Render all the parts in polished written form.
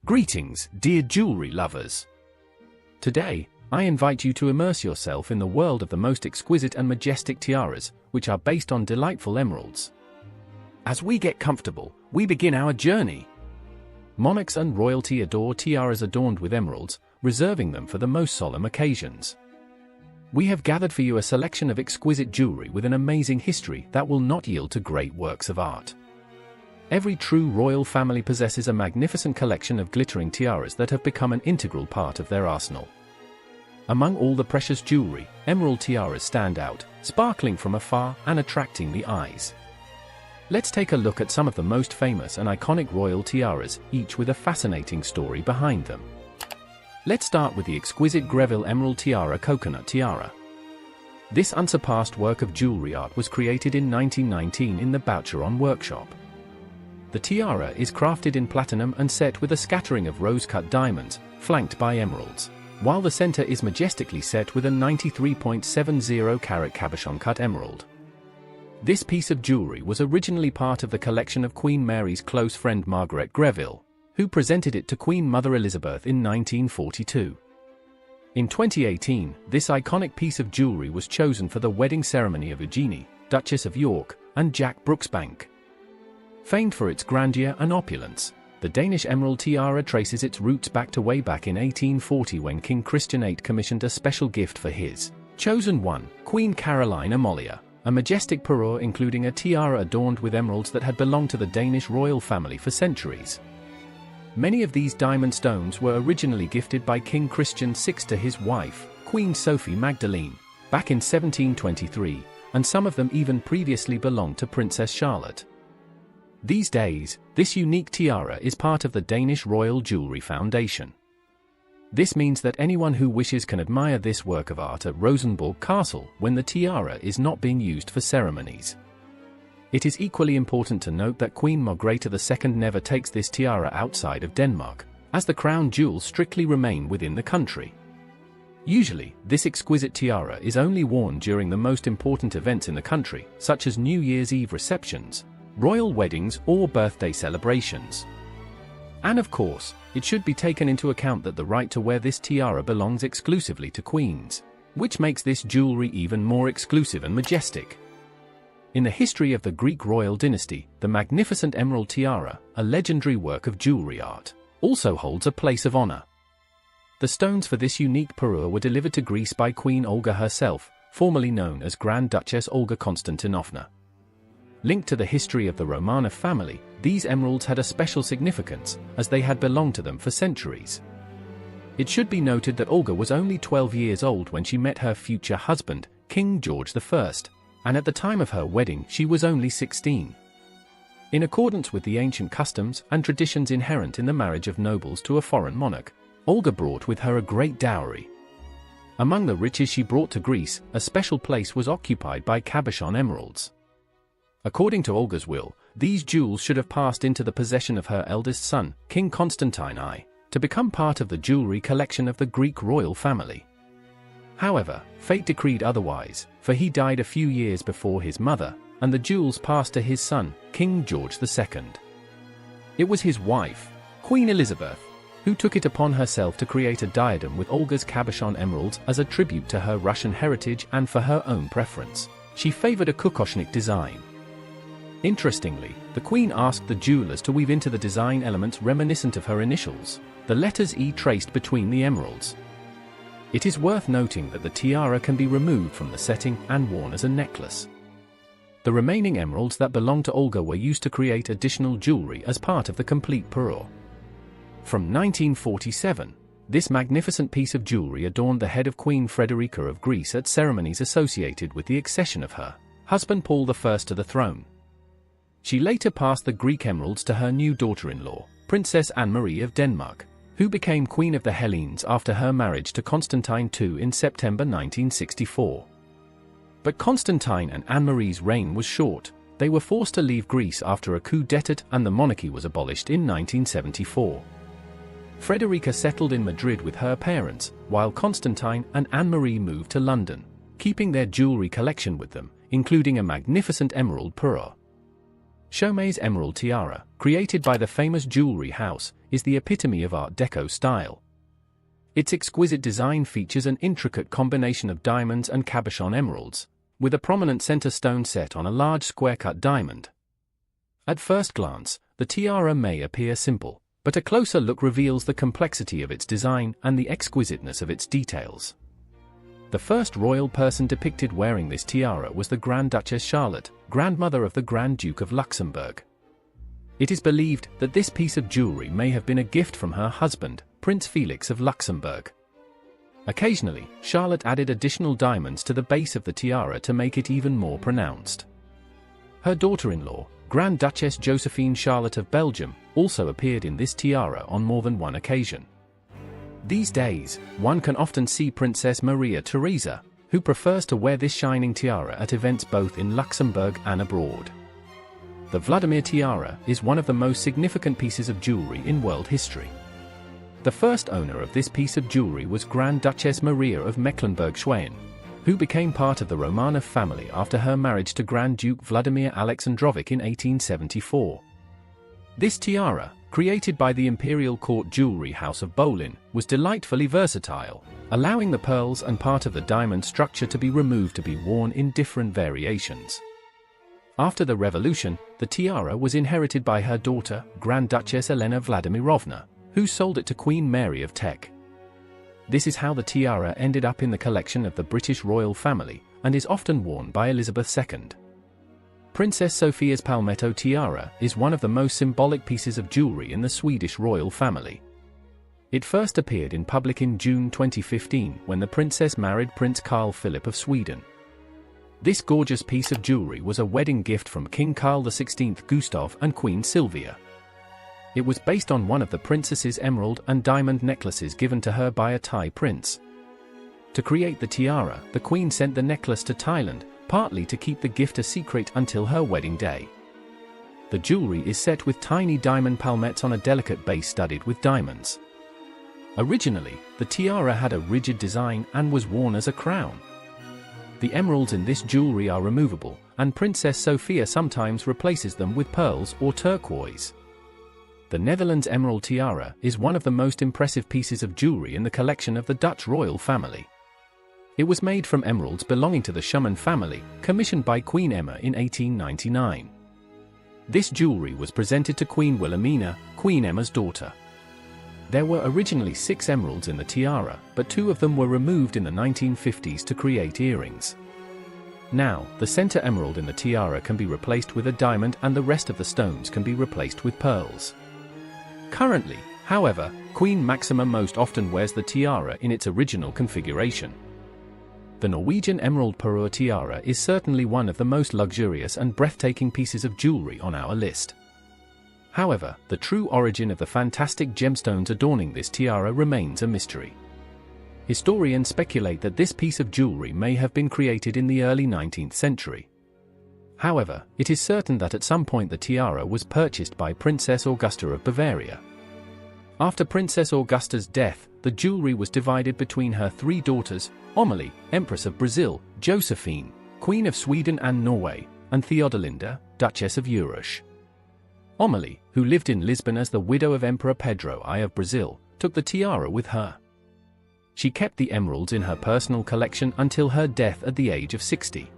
Greetings, dear jewelry lovers. Today, I invite you to immerse yourself in the world of the most exquisite and majestic tiaras, which are based on delightful emeralds. As we get comfortable, we begin our journey. Monarchs and royalty adore tiaras adorned with emeralds, reserving them for the most solemn occasions. We have gathered for you a selection of exquisite jewelry with an amazing history that will not yield to great works of art. Every true royal family possesses a magnificent collection of glittering tiaras that have become an integral part of their arsenal. Among all the precious jewelry, emerald tiaras stand out, sparkling from afar and attracting the eyes. Let's take a look at some of the most famous and iconic royal tiaras, each with a fascinating story behind them. Let's start with the exquisite Greville Emerald Tiara Coconut Tiara. This unsurpassed work of jewelry art was created in 1919 in the Boucheron workshop. The tiara is crafted in platinum and set with a scattering of rose-cut diamonds, flanked by emeralds, while the center is majestically set with a 93.70-carat cabochon-cut emerald. This piece of jewelry was originally part of the collection of Queen Mary's close friend Margaret Greville, who presented it to Queen Mother Elizabeth in 1942. In 2018, this iconic piece of jewelry was chosen for the wedding ceremony of Eugenie, Duchess of York, and Jack Brooksbank. Famed for its grandeur and opulence, the Danish emerald tiara traces its roots way back in 1840 when King Christian VIII commissioned a special gift for his chosen one, Queen Caroline Amalia, a majestic parure including a tiara adorned with emeralds that had belonged to the Danish royal family for centuries. Many of these diamond stones were originally gifted by King Christian VI to his wife, Queen Sophia Magdalene, back in 1723, and some of them even previously belonged to Princess Charlotte. These days, this unique tiara is part of the Danish Royal Jewelry Foundation. This means that anyone who wishes can admire this work of art at Rosenborg Castle when the tiara is not being used for ceremonies. It is equally important to note that Queen Margrethe II never takes this tiara outside of Denmark, as the crown jewels strictly remain within the country. Usually, this exquisite tiara is only worn during the most important events in the country, such as New Year's Eve receptions, royal weddings or birthday celebrations. And of course, it should be taken into account that the right to wear this tiara belongs exclusively to queens, which makes this jewelry even more exclusive and majestic. In the history of the Greek royal dynasty, the magnificent emerald tiara, a legendary work of jewelry art, also holds a place of honor. The stones for this unique parure were delivered to Greece by Queen Olga herself, formerly known as Grand Duchess Olga Konstantinovna. Linked to the history of the Romanov family, these emeralds had a special significance, as they had belonged to them for centuries. It should be noted that Olga was only 12 years old when she met her future husband, King George I, and at the time of her wedding she was only 16. In accordance with the ancient customs and traditions inherent in the marriage of nobles to a foreign monarch, Olga brought with her a great dowry. Among the riches she brought to Greece, a special place was occupied by cabochon emeralds. According to Olga's will, these jewels should have passed into the possession of her eldest son, King Constantine I, to become part of the jewelry collection of the Greek royal family. However, fate decreed otherwise, for he died a few years before his mother, and the jewels passed to his son, King George II. It was his wife, Queen Elizabeth, who took it upon herself to create a diadem with Olga's cabochon emeralds as a tribute to her Russian heritage and for her own preference. She favored a kokoshnik design. Interestingly, the Queen asked the jewelers to weave into the design elements reminiscent of her initials, the letters E traced between the emeralds. It is worth noting that the tiara can be removed from the setting and worn as a necklace. The remaining emeralds that belonged to Olga were used to create additional jewelry as part of the complete parure. From 1947, this magnificent piece of jewelry adorned the head of Queen Frederica of Greece at ceremonies associated with the accession of her husband Paul I to the throne. She later passed the Greek emeralds to her new daughter-in-law, Princess Anne-Marie of Denmark, who became Queen of the Hellenes after her marriage to Constantine II in September 1964. But Constantine and Anne-Marie's reign was short. They were forced to leave Greece after a coup d'état and the monarchy was abolished in 1974. Frederica settled in Madrid with her parents, while Constantine and Anne-Marie moved to London, keeping their jewelry collection with them, including a magnificent emerald parure. Chaumet's emerald tiara, created by the famous jewelry house, is the epitome of Art Deco style. Its exquisite design features an intricate combination of diamonds and cabochon emeralds, with a prominent center stone set on a large square-cut diamond. At first glance, the tiara may appear simple, but a closer look reveals the complexity of its design and the exquisiteness of its details. The first royal person depicted wearing this tiara was the Grand Duchess Charlotte, grandmother of the Grand Duke of Luxembourg. It is believed that this piece of jewelry may have been a gift from her husband, Prince Felix of Luxembourg. Occasionally, Charlotte added additional diamonds to the base of the tiara to make it even more pronounced. Her daughter-in-law, Grand Duchess Josephine Charlotte of Belgium, also appeared in this tiara on more than one occasion. These days, one can often see Princess Maria Theresa, who prefers to wear this shining tiara at events both in Luxembourg and abroad. The Vladimir tiara is one of the most significant pieces of jewelry in world history. The first owner of this piece of jewelry was Grand Duchess Maria of Mecklenburg-Schwerin, who became part of the Romanov family after her marriage to Grand Duke Vladimir Alexandrovich in 1874. This tiara, created by the Imperial Court Jewelry House of Bolin, was delightfully versatile, allowing the pearls and part of the diamond structure to be removed to be worn in different variations. After the Revolution, the tiara was inherited by her daughter, Grand Duchess Elena Vladimirovna, who sold it to Queen Mary of Teck. This is how the tiara ended up in the collection of the British royal family, and is often worn by Elizabeth II. Princess Sophia's palmetto tiara is one of the most symbolic pieces of jewelry in the Swedish royal family. It first appeared in public in June 2015 when the princess married Prince Carl Philip of Sweden. This gorgeous piece of jewelry was a wedding gift from King Carl XVI Gustav and Queen Sylvia. It was based on one of the princess's emerald and diamond necklaces given to her by a Thai prince. To create the tiara, the queen sent the necklace to Thailand, partly to keep the gift a secret until her wedding day. The jewelry is set with tiny diamond palmettes on a delicate base studded with diamonds. Originally, the tiara had a rigid design and was worn as a crown. The emeralds in this jewelry are removable, and Princess Sophia sometimes replaces them with pearls or turquoise. The Netherlands emerald tiara is one of the most impressive pieces of jewelry in the collection of the Dutch royal family. It was made from emeralds belonging to the Schumann family, commissioned by Queen Emma in 1899. This jewelry was presented to Queen Wilhelmina, Queen Emma's daughter. There were originally 6 emeralds in the tiara, but 2 of them were removed in the 1950s to create earrings. Now, the center emerald in the tiara can be replaced with a diamond and the rest of the stones can be replaced with pearls. Currently, however, Queen Maxima most often wears the tiara in its original configuration. The Norwegian emerald parure tiara is certainly one of the most luxurious and breathtaking pieces of jewelry on our list. However, the true origin of the fantastic gemstones adorning this tiara remains a mystery. Historians speculate that this piece of jewelry may have been created in the early 19th century. However, it is certain that at some point the tiara was purchased by Princess Augusta of Bavaria. After Princess Augusta's death, the jewelry was divided between her 3 daughters, Amalie, Empress of Brazil, Josephine, Queen of Sweden and Norway, and Theodolinda, Duchess of Angouleme. Amalie, who lived in Lisbon as the widow of Emperor Pedro I of Brazil, took the tiara with her. She kept the emeralds in her personal collection until her death at the age of 60.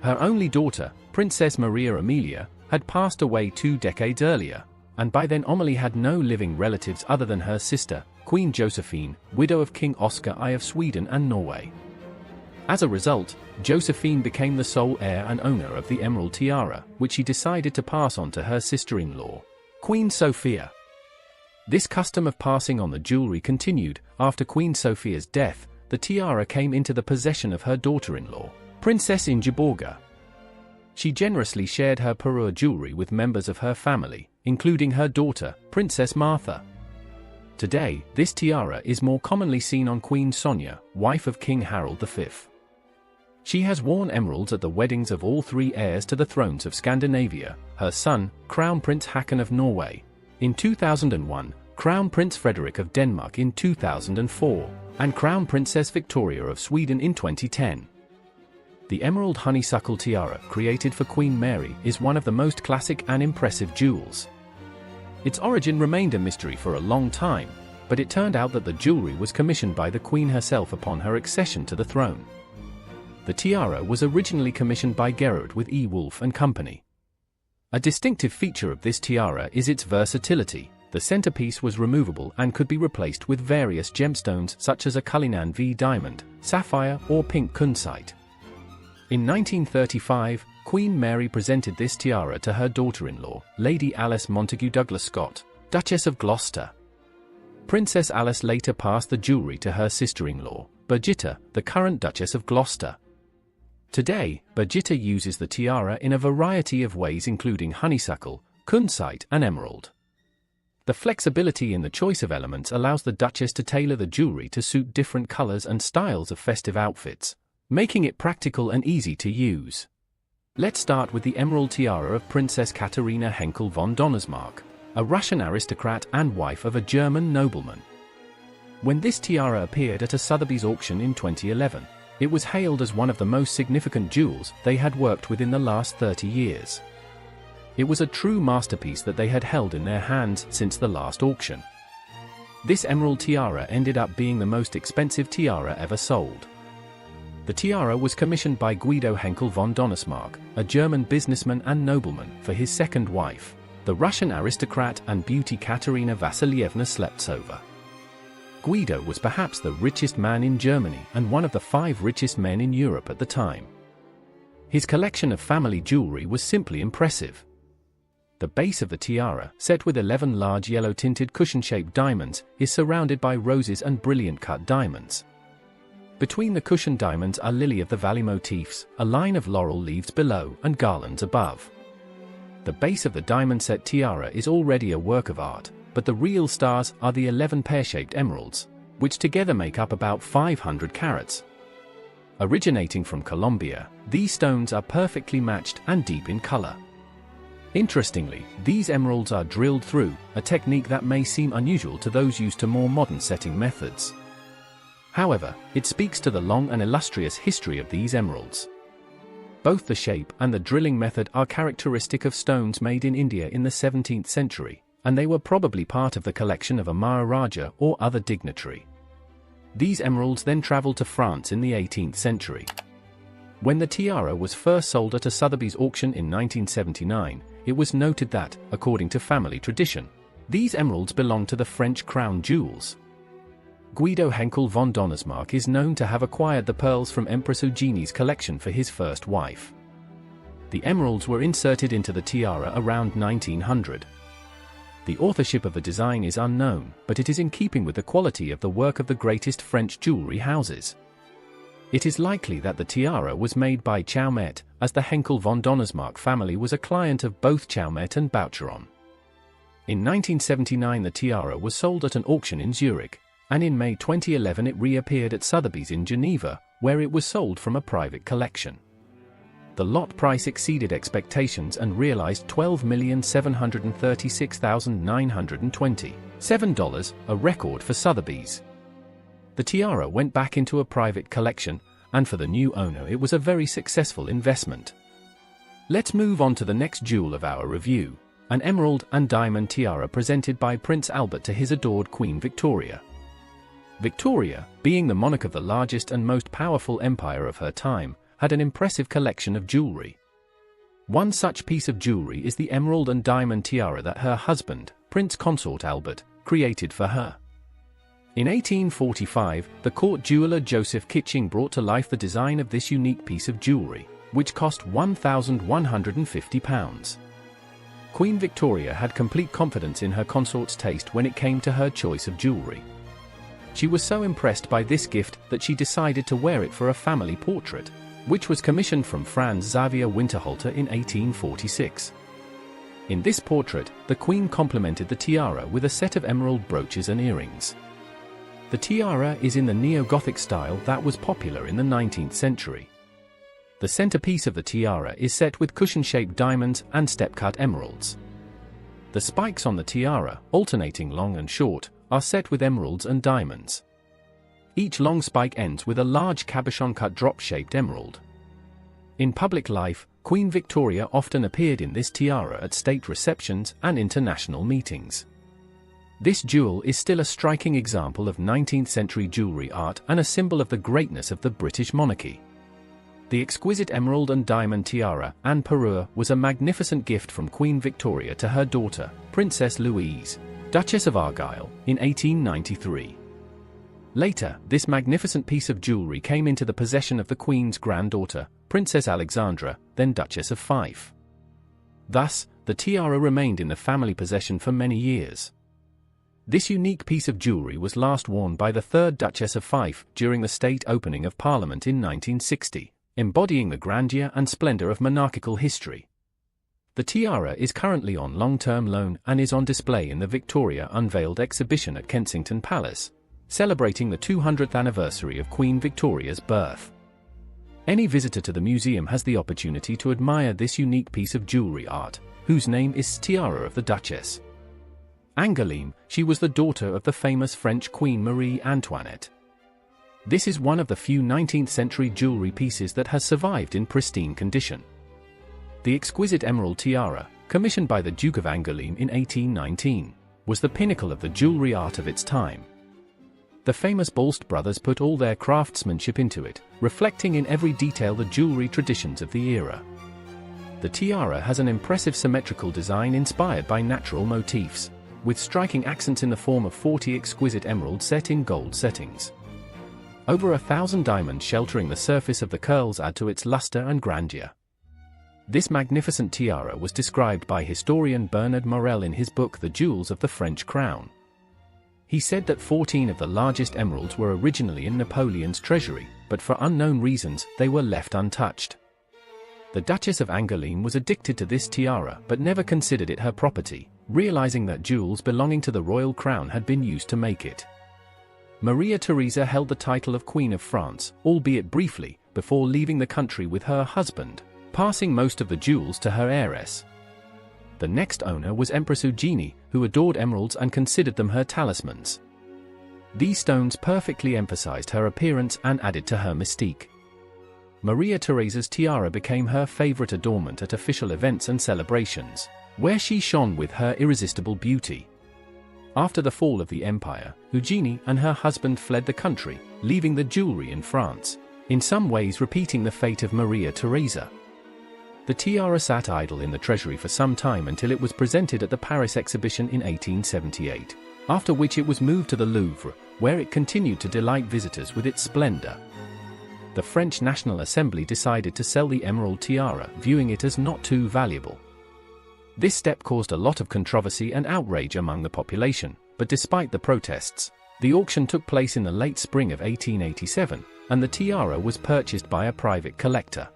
Her only daughter, Princess Maria Amelia, had passed away 2 decades earlier, and by then Amalie had no living relatives other than her sister, Queen Josephine, widow of King Oscar I of Sweden and Norway. As a result, Josephine became the sole heir and owner of the emerald tiara, which she decided to pass on to her sister-in-law, Queen Sophia. This custom of passing on the jewelry continued. After Queen Sophia's death, the tiara came into the possession of her daughter-in-law, Princess Ingeborga. She generously shared her parure jewelry with members of her family, including her daughter, Princess Martha. Today, this tiara is more commonly seen on Queen Sonja, wife of King Harald V. She has worn emeralds at the weddings of all 3 heirs to the thrones of Scandinavia, her son, Crown Prince Haakon of Norway, in 2001, Crown Prince Frederick of Denmark in 2004, and Crown Princess Victoria of Sweden in 2010. The emerald honeysuckle tiara created for Queen Mary is one of the most classic and impressive jewels. Its origin remained a mystery for a long time, but it turned out that the jewelry was commissioned by the Queen herself upon her accession to the throne. The tiara was originally commissioned by Gerard with E. Wolfe and Company. A distinctive feature of this tiara is its versatility. The centerpiece was removable and could be replaced with various gemstones such as a Cullinan V diamond, sapphire, or pink kunzite. In 1935, Queen Mary presented this tiara to her daughter-in-law, Lady Alice Montagu Douglas Scott, Duchess of Gloucester. Princess Alice later passed the jewelry to her sister-in-law, Birgitta, the current Duchess of Gloucester. Today, Birgitta uses the tiara in a variety of ways including honeysuckle, kunzite, and emerald. The flexibility in the choice of elements allows the Duchess to tailor the jewelry to suit different colors and styles of festive outfits, making it practical and easy to use. Let's start with the emerald tiara of Princess Katharina Henkel von Donnersmarck, a Russian aristocrat and wife of a German nobleman. When this tiara appeared at a Sotheby's auction in 2011, it was hailed as one of the most significant jewels they had worked with in the last 30 years. It was a true masterpiece that they had held in their hands since the last auction. This emerald tiara ended up being the most expensive tiara ever sold. The tiara was commissioned by Guido Henkel von Donnersmarck, a German businessman and nobleman, for his second wife, the Russian aristocrat and beauty Katerina Vasilyevna Sleptsova. Guido was perhaps the richest man in Germany and one of the 5 richest men in Europe at the time. His collection of family jewelry was simply impressive. The base of the tiara, set with 11 large yellow-tinted cushion-shaped diamonds, is surrounded by roses and brilliant-cut diamonds. Between the cushion diamonds are lily of the valley motifs, a line of laurel leaves below, and garlands above. The base of the diamond-set tiara is already a work of art, but the real stars are the 11 pear-shaped emeralds, which together make up about 500 carats. Originating from Colombia, these stones are perfectly matched and deep in color. Interestingly, these emeralds are drilled through, a technique that may seem unusual to those used to more modern setting methods. However, it speaks to the long and illustrious history of these emeralds. Both the shape and the drilling method are characteristic of stones made in India in the 17th century, and they were probably part of the collection of a Maharaja or other dignitary. These emeralds then traveled to France in the 18th century. When the tiara was first sold at a Sotheby's auction in 1979, it was noted that, according to family tradition, these emeralds belonged to the French crown jewels. Guido Henkel von Donnersmarck is known to have acquired the pearls from Empress Eugenie's collection for his first wife. The emeralds were inserted into the tiara around 1900. The authorship of the design is unknown, but it is in keeping with the quality of the work of the greatest French jewelry houses. It is likely that the tiara was made by Chaumet, as the Henkel von Donnersmarck family was a client of both Chaumet and Boucheron. In 1979 the tiara was sold at an auction in Zurich, and in May 2011 it reappeared at Sotheby's in Geneva, where it was sold from a private collection. The lot price exceeded expectations and realized $12,736,927, a record for Sotheby's. The tiara went back into a private collection, and for the new owner it was a very successful investment. Let's move on to the next jewel of our review, an emerald and diamond tiara presented by Prince Albert to his adored Queen Victoria. Victoria, being the monarch of the largest and most powerful empire of her time, had an impressive collection of jewelry. One such piece of jewelry is the emerald and diamond tiara that her husband, Prince Consort Albert, created for her. In 1845, the court jeweler Joseph Kitching brought to life the design of this unique piece of jewelry, which cost £1,150. Queen Victoria had complete confidence in her consort's taste when it came to her choice of jewelry. She was so impressed by this gift that she decided to wear it for a family portrait, which was commissioned from Franz Xavier Winterhalter in 1846. In this portrait, the Queen complimented the tiara with a set of emerald brooches and earrings. The tiara is in the neo-Gothic style that was popular in the 19th century. The centerpiece of the tiara is set with cushion-shaped diamonds and step-cut emeralds. The spikes on the tiara, alternating long and short, are set with emeralds and diamonds. Each long spike ends with a large cabochon-cut drop-shaped emerald. In public life, Queen Victoria often appeared in this tiara at state receptions and international meetings. This jewel is still a striking example of 19th-century jewelry art and a symbol of the greatness of the British monarchy. The exquisite emerald and diamond tiara and parure was a magnificent gift from Queen Victoria to her daughter, Princess Louise, Duchess of Argyll, in 1893. Later, this magnificent piece of jewelry came into the possession of the Queen's granddaughter, Princess Alexandra, then Duchess of Fife. Thus, the tiara remained in the family possession for many years. This unique piece of jewelry was last worn by the third Duchess of Fife during the state opening of Parliament in 1960, embodying the grandeur and splendor of monarchical history. The tiara is currently on long-term loan and is on display in the Victoria Unveiled exhibition at Kensington Palace, celebrating the 200th anniversary of Queen Victoria's birth. Any visitor to the museum has the opportunity to admire this unique piece of jewelry art, whose name is Tiara of the Duchess Angouleme. She was the daughter of the famous French Queen Marie Antoinette. This is one of the few 19th-century jewelry pieces that has survived in pristine condition. The exquisite emerald tiara, commissioned by the Duke of Angouleme in 1819, was the pinnacle of the jewelry art of its time. The famous Balst brothers put all their craftsmanship into it, reflecting in every detail the jewelry traditions of the era. The tiara has an impressive symmetrical design inspired by natural motifs, with striking accents in the form of 40 exquisite emeralds set in gold settings. Over 1,000 diamonds sheltering the surface of the curls add to its luster and grandeur. This magnificent tiara was described by historian Bernard Morel in his book The Jewels of the French Crown. He said that 14 of the largest emeralds were originally in Napoleon's treasury, but for unknown reasons, they were left untouched. The Duchess of Angouleme was addicted to this tiara but never considered it her property, realizing that jewels belonging to the royal crown had been used to make it. Maria Theresa held the title of Queen of France, albeit briefly, before leaving the country with her husband, passing most of the jewels to her heiress. The next owner was Empress Eugenie, who adored emeralds and considered them her talismans. These stones perfectly emphasized her appearance and added to her mystique. Maria Theresa's tiara became her favorite adornment at official events and celebrations, where she shone with her irresistible beauty. After the fall of the empire, Eugenie and her husband fled the country, leaving the jewelry in France, in some ways repeating the fate of Maria Theresa. The tiara sat idle in the treasury for some time until it was presented at the Paris exhibition in 1878, after which it was moved to the Louvre, where it continued to delight visitors with its splendor. The French National Assembly decided to sell the emerald tiara, viewing it as not too valuable. This step caused a lot of controversy and outrage among the population, but despite the protests, the auction took place in the late spring of 1887, and the tiara was purchased by a private collector.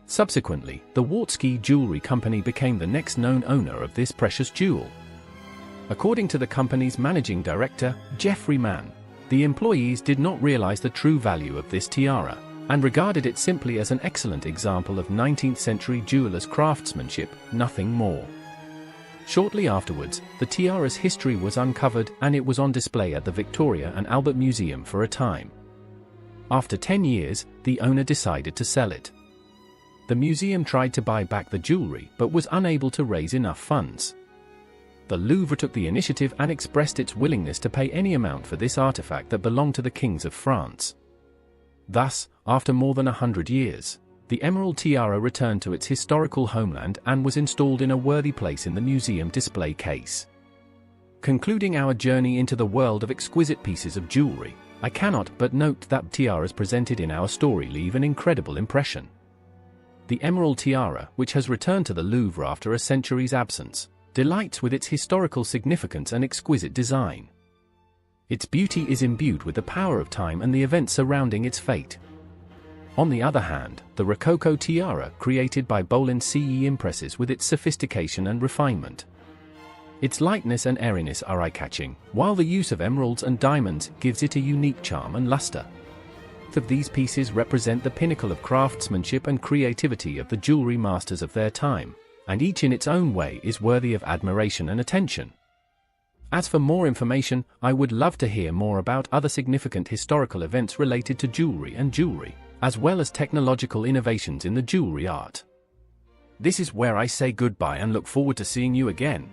Subsequently, the Wartski Jewelry Company became the next known owner of this precious jewel. According to the company's managing director, Geoffrey Mann, the employees did not realize the true value of this tiara, and regarded it simply as an excellent example of 19th-century jewelers' craftsmanship, nothing more. Shortly afterwards, the tiara's history was uncovered and it was on display at the Victoria and Albert Museum for a time. After 10 years, the owner decided to sell it. The museum tried to buy back the jewelry but was unable to raise enough funds. The Louvre took the initiative and expressed its willingness to pay any amount for this artifact that belonged to the kings of France. Thus, after more than 100 years, the emerald tiara returned to its historical homeland and was installed in a worthy place in the museum display case. Concluding our journey into the world of exquisite pieces of jewelry, I cannot but note that tiaras presented in our story leave an incredible impression. The emerald tiara, which has returned to the Louvre after a century's absence, delights with its historical significance and exquisite design. Its beauty is imbued with the power of time and the events surrounding its fate. On the other hand, the Rococo tiara, created by Bolin CE, impresses with its sophistication and refinement. Its lightness and airiness are eye-catching, while the use of emeralds and diamonds gives it a unique charm and luster. Both of these pieces represent the pinnacle of craftsmanship and creativity of the jewelry masters of their time, and each in its own way is worthy of admiration and attention. As for more information, I would love to hear more about other significant historical events related to jewelry and jewelry. as well as technological innovations in the jewelry art. This is where I say goodbye and look forward to seeing you again.